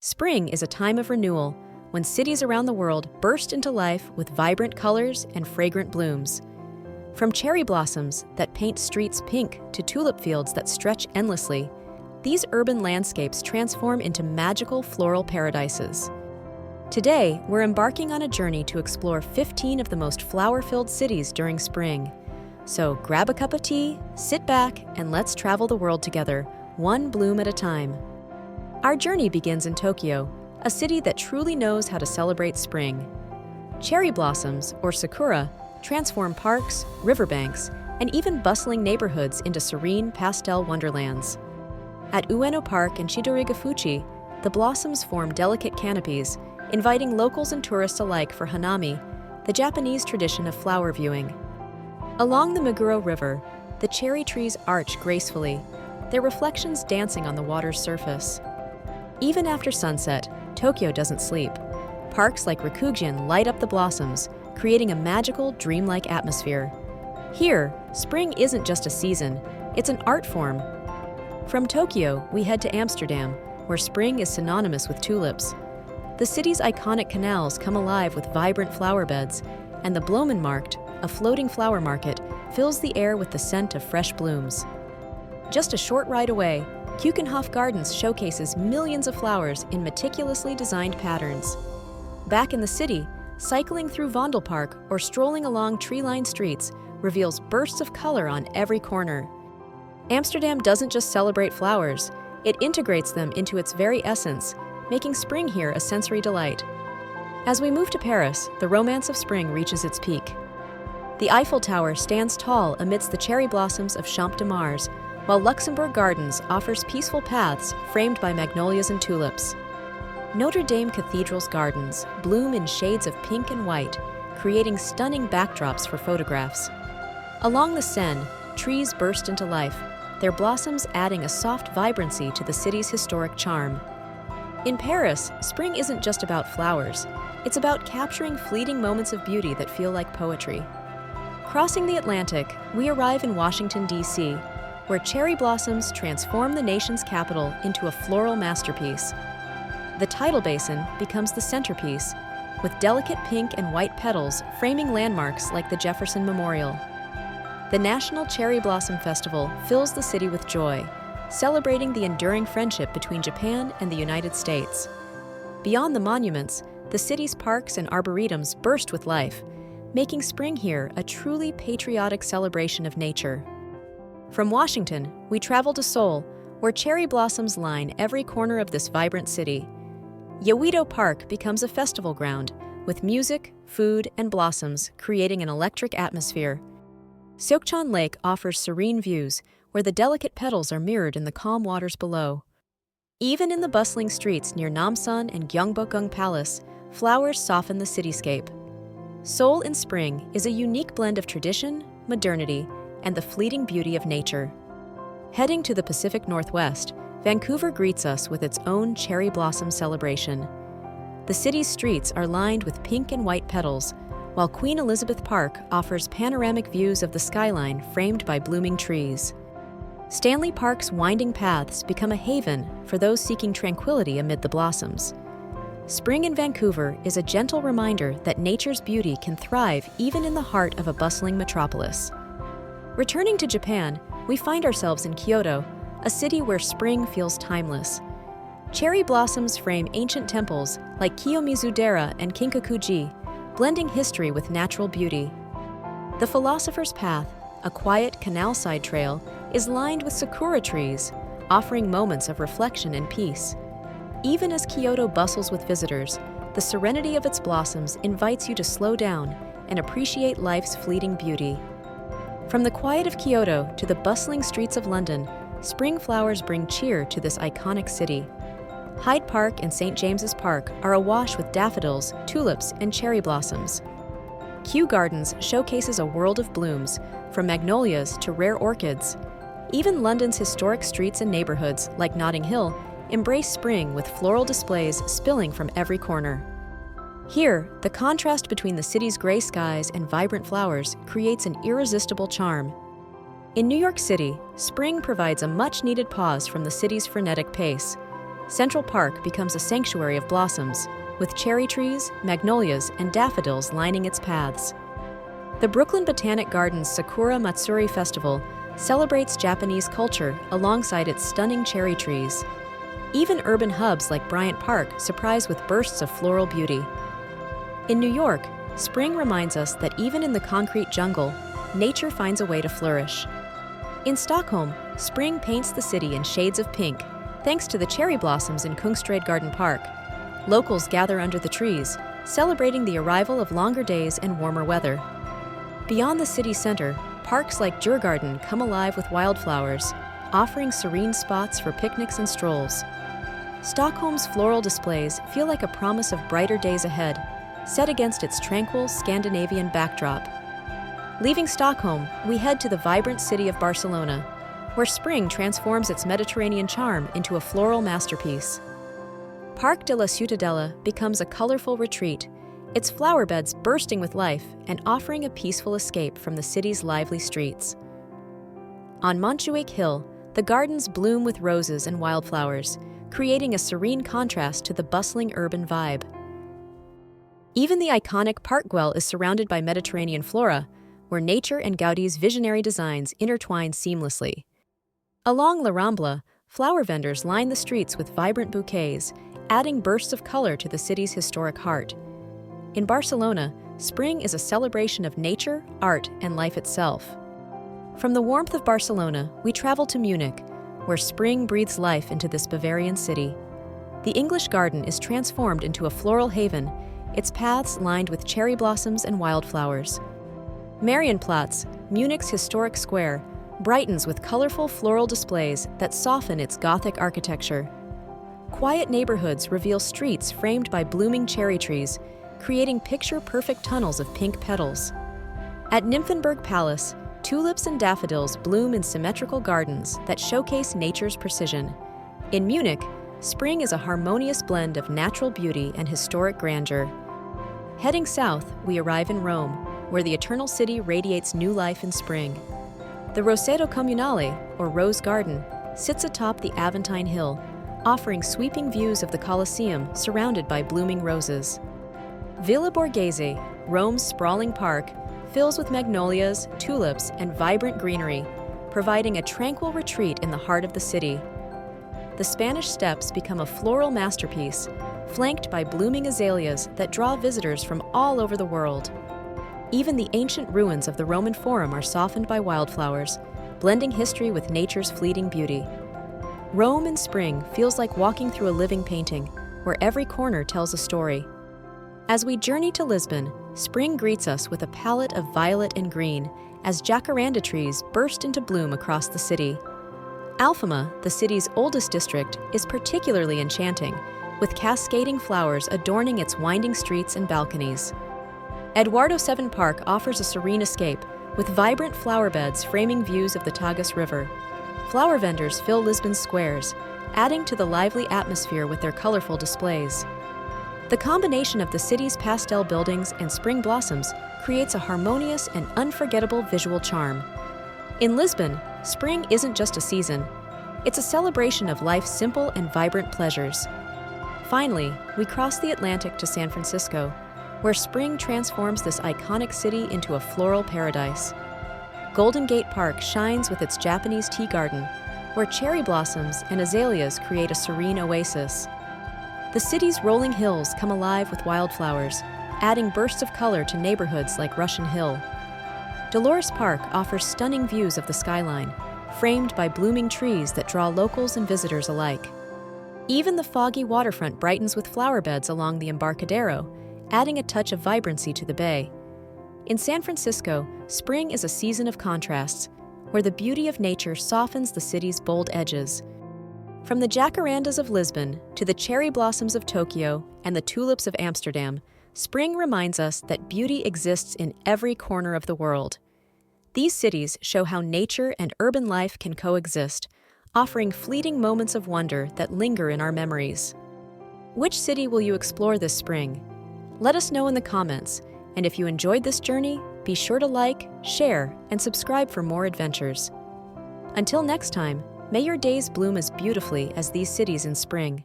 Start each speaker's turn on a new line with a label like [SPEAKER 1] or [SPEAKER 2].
[SPEAKER 1] Spring is a time of renewal when cities around the world burst into life with vibrant colors and fragrant blooms. From cherry blossoms that paint streets pink to tulip fields that stretch endlessly, these urban landscapes transform into magical floral paradises. Today, we're embarking on a journey to explore 15 of the most flower-filled cities during spring. So grab a cup of tea, sit back, and let's travel the world together, one bloom at a time. Our journey begins in Tokyo, a city that truly knows how to celebrate spring. Cherry blossoms, or sakura, transform parks, riverbanks, and even bustling neighborhoods into serene pastel wonderlands. At Ueno Park and Chidorigafuchi, the blossoms form delicate canopies, inviting locals and tourists alike for hanami, the Japanese tradition of flower viewing. Along the Meguro River, the cherry trees arch gracefully, their reflections dancing on the water's surface. Even after sunset, Tokyo doesn't sleep. Parks like Rikugien light up the blossoms, creating a magical, dreamlike atmosphere. Here, spring isn't just a season, it's an art form. From Tokyo, we head to Amsterdam, where spring is synonymous with tulips. The city's iconic canals come alive with vibrant flower beds, and the Bloemenmarkt, a floating flower market, fills the air with the scent of fresh blooms. Just a short ride away, Keukenhof Gardens showcases millions of flowers in meticulously designed patterns. Back in the city, cycling through Vondelpark or strolling along tree-lined streets reveals bursts of color on every corner. Amsterdam doesn't just celebrate flowers, it integrates them into its very essence, making spring here a sensory delight. As we move to Paris, the romance of spring reaches its peak. The Eiffel Tower stands tall amidst the cherry blossoms of Champ de Mars, while Luxembourg Gardens offers peaceful paths framed by magnolias and tulips. Notre Dame Cathedral's gardens bloom in shades of pink and white, creating stunning backdrops for photographs. Along the Seine, trees burst into life, their blossoms adding a soft vibrancy to the city's historic charm. In Paris, spring isn't just about flowers, it's about capturing fleeting moments of beauty that feel like poetry. Crossing the Atlantic, we arrive in Washington, D.C., where cherry blossoms transform the nation's capital into a floral masterpiece. The tidal basin becomes the centerpiece, with delicate pink and white petals framing landmarks like the Jefferson Memorial. The National Cherry Blossom Festival fills the city with joy, celebrating the enduring friendship between Japan and the United States. Beyond the monuments, the city's parks and arboretums burst with life, making spring here a truly patriotic celebration of nature. From Washington, we travel to Seoul, where cherry blossoms line every corner of this vibrant city. Yeouido Park becomes a festival ground, with music, food, and blossoms creating an electric atmosphere. Seokcheon Lake offers serene views, where the delicate petals are mirrored in the calm waters below. Even in the bustling streets near Namsan and Gyeongbokgung Palace, flowers soften the cityscape. Seoul in spring is a unique blend of tradition, modernity, and the fleeting beauty of nature. Heading to the Pacific Northwest, Vancouver greets us with its own cherry blossom celebration. The city's streets are lined with pink and white petals, while Queen Elizabeth Park offers panoramic views of the skyline framed by blooming trees. Stanley Park's winding paths become a haven for those seeking tranquility amid the blossoms. Spring in Vancouver is a gentle reminder that nature's beauty can thrive even in the heart of a bustling metropolis. Returning to Japan, we find ourselves in Kyoto, a city where spring feels timeless. Cherry blossoms frame ancient temples like Kiyomizu-dera and Kinkakuji, blending history with natural beauty. The Philosopher's Path, a quiet canal-side trail, is lined with sakura trees, offering moments of reflection and peace. Even as Kyoto bustles with visitors, the serenity of its blossoms invites you to slow down and appreciate life's fleeting beauty. From the quiet of Kyoto to the bustling streets of London, spring flowers bring cheer to this iconic city. Hyde Park and St. James's Park are awash with daffodils, tulips, and cherry blossoms. Kew Gardens showcases a world of blooms, from magnolias to rare orchids. Even London's historic streets and neighborhoods, like Notting Hill, embrace spring with floral displays spilling from every corner. Here, the contrast between the city's gray skies and vibrant flowers creates an irresistible charm. In New York City, spring provides a much-needed pause from the city's frenetic pace. Central Park becomes a sanctuary of blossoms, with cherry trees, magnolias, and daffodils lining its paths. The Brooklyn Botanic Gardens Sakura Matsuri Festival celebrates Japanese culture alongside its stunning cherry trees. Even urban hubs like Bryant Park surprise with bursts of floral beauty. In New York, spring reminds us that even in the concrete jungle, nature finds a way to flourish. In Stockholm, spring paints the city in shades of pink, thanks to the cherry blossoms in Kungsträd Garden Park. Locals gather under the trees, celebrating the arrival of longer days and warmer weather. Beyond the city center, parks like Djurgården come alive with wildflowers, offering serene spots for picnics and strolls. Stockholm's floral displays feel like a promise of brighter days ahead, set against its tranquil Scandinavian backdrop. Leaving Stockholm, we head to the vibrant city of Barcelona, where spring transforms its Mediterranean charm into a floral masterpiece. Parc de la Ciutadella becomes a colorful retreat, its flower beds bursting with life and offering a peaceful escape from the city's lively streets. On Montjuic Hill, the gardens bloom with roses and wildflowers, creating a serene contrast to the bustling urban vibe. Even the iconic Park Güell is surrounded by Mediterranean flora, where nature and Gaudi's visionary designs intertwine seamlessly. Along La Rambla, flower vendors line the streets with vibrant bouquets, adding bursts of color to the city's historic heart. In Barcelona, spring is a celebration of nature, art, and life itself. From the warmth of Barcelona, we travel to Munich, where spring breathes life into this Bavarian city. The English Garden is transformed into a floral haven, its paths lined with cherry blossoms and wildflowers. Marienplatz, Munich's historic square, brightens with colorful floral displays that soften its Gothic architecture. Quiet neighborhoods reveal streets framed by blooming cherry trees, creating picture-perfect tunnels of pink petals. At Nymphenburg Palace, tulips and daffodils bloom in symmetrical gardens that showcase nature's precision. In Munich, spring is a harmonious blend of natural beauty and historic grandeur. Heading south, we arrive in Rome, where the Eternal City radiates new life in spring. The Roseto Comunale, or Rose Garden, sits atop the Aventine Hill, offering sweeping views of the Colosseum surrounded by blooming roses. Villa Borghese, Rome's sprawling park, fills with magnolias, tulips, and vibrant greenery, providing a tranquil retreat in the heart of the city. The Spanish Steps become a floral masterpiece, flanked by blooming azaleas that draw visitors from all over the world. Even the ancient ruins of the Roman Forum are softened by wildflowers, blending history with nature's fleeting beauty. Rome in spring feels like walking through a living painting, where every corner tells a story. As we journey to Lisbon, spring greets us with a palette of violet and green as jacaranda trees burst into bloom across the city. Alfama, the city's oldest district, is particularly enchanting, with cascading flowers adorning its winding streets and balconies. Eduardo VII Park offers a serene escape, with vibrant flower beds framing views of the Tagus River. Flower vendors fill Lisbon's squares, adding to the lively atmosphere with their colorful displays. The combination of the city's pastel buildings and spring blossoms creates a harmonious and unforgettable visual charm. In Lisbon, spring isn't just a season. It's a celebration of life's simple and vibrant pleasures. Finally, we cross the Atlantic to San Francisco, where spring transforms this iconic city into a floral paradise. Golden Gate Park shines with its Japanese tea garden, where cherry blossoms and azaleas create a serene oasis. The city's rolling hills come alive with wildflowers, adding bursts of color to neighborhoods like Russian Hill. Dolores Park offers stunning views of the skyline, framed by blooming trees that draw locals and visitors alike. Even the foggy waterfront brightens with flower beds along the Embarcadero, adding a touch of vibrancy to the bay. In San Francisco, spring is a season of contrasts, where the beauty of nature softens the city's bold edges. From the jacarandas of Lisbon to the cherry blossoms of Tokyo and the tulips of Amsterdam, spring reminds us that beauty exists in every corner of the world. These cities show how nature and urban life can coexist, offering fleeting moments of wonder that linger in our memories. Which city will you explore this spring? Let us know in the comments, and if you enjoyed this journey, be sure to like, share, and subscribe for more adventures. Until next time, may your days bloom as beautifully as these cities in spring.